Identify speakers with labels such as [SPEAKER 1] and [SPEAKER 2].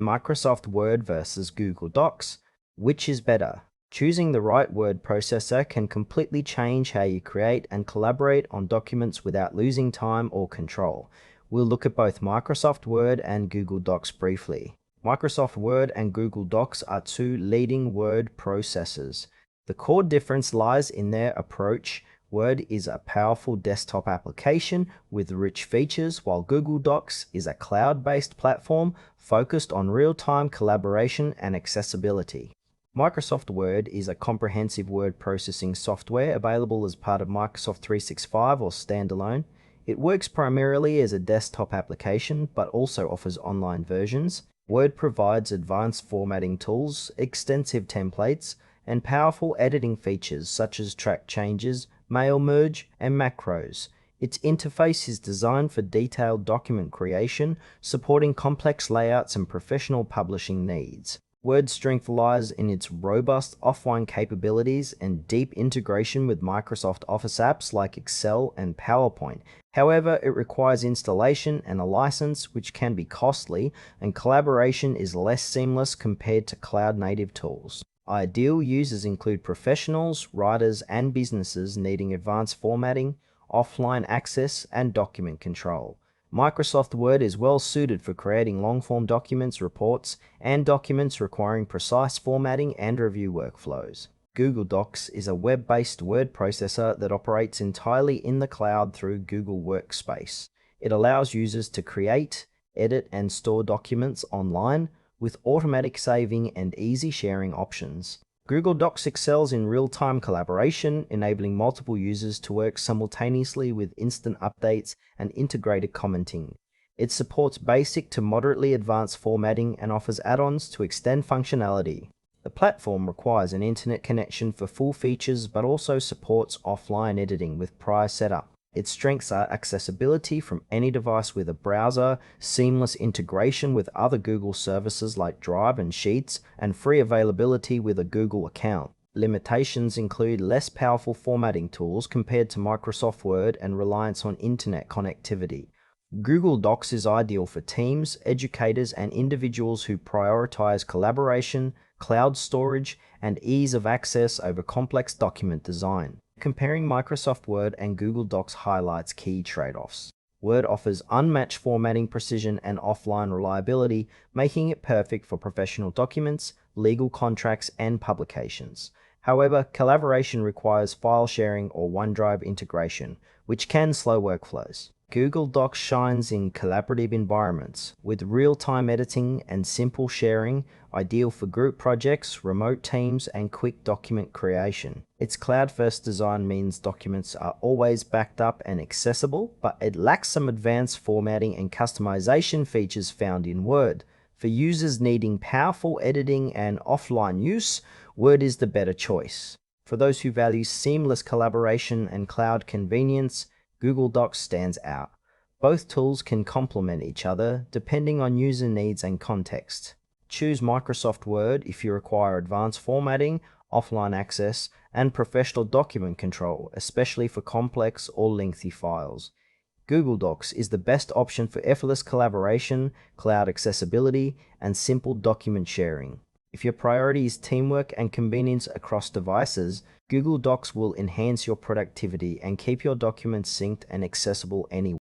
[SPEAKER 1] Microsoft Word versus Google Docs. Which is better? Choosing the right word processor can completely change how you create and collaborate on documents without losing time or control. We'll look at both Microsoft Word and Google Docs briefly. Microsoft Word and Google Docs are two leading word processors. The core difference lies in their approach. Word is a powerful desktop application with rich features, while Google Docs is a cloud-based platform focused on real-time collaboration and accessibility. Microsoft Word is a comprehensive word processing software available as part of Microsoft 365 or standalone. It works primarily as a desktop application, but also offers online versions. Word provides advanced formatting tools, extensive templates, and powerful editing features such as track changes, mail merge, and macros. Its interface is designed for detailed document creation, supporting complex layouts and professional publishing needs. Word's strength lies in its robust offline capabilities and deep integration with Microsoft Office apps like Excel and PowerPoint. However, it requires installation and a license, which can be costly, and collaboration is less seamless compared to cloud-native tools. Ideal users include professionals, writers, and businesses needing advanced formatting, offline access, and document control. Microsoft Word is well suited for creating long-form documents, reports, and documents requiring precise formatting and review workflows. Google Docs is a web-based word processor that operates entirely in the cloud through Google Workspace. It allows users to create, edit, and store documents online, with automatic saving and easy sharing options. Google Docs excels in real-time collaboration, enabling multiple users to work simultaneously with instant updates and integrated commenting. It supports basic to moderately advanced formatting and offers add-ons to extend functionality. The platform requires an internet connection for full features, but also supports offline editing with prior setup. Its strengths are accessibility from any device with a browser, seamless integration with other Google services like Drive and Sheets, and free availability with a Google account. Limitations include less powerful formatting tools compared to Microsoft Word and reliance on internet connectivity. Google Docs is ideal for teams, educators, and individuals who prioritize collaboration, cloud storage, and ease of access over complex document design. Comparing Microsoft Word and Google Docs highlights key trade-offs. Word offers unmatched formatting precision and offline reliability, making it perfect for professional documents, legal contracts, and publications. However, collaboration requires file sharing or OneDrive integration, which can slow workflows. Google Docs shines in collaborative environments, with real-time editing and simple sharing, ideal for group projects, remote teams, and quick document creation. Its cloud-first design means documents are always backed up and accessible, but it lacks some advanced formatting and customization features found in Word. For users needing powerful editing and offline use, Word is the better choice. For those who value seamless collaboration and cloud convenience, Google Docs stands out. Both tools can complement each other depending on user needs and context. Choose Microsoft Word if you require advanced formatting, offline access, and professional document control, especially for complex or lengthy files. Google Docs is the best option for effortless collaboration, cloud accessibility, and simple document sharing. If your priority is teamwork and convenience across devices, Google Docs will enhance your productivity and keep your documents synced and accessible anywhere.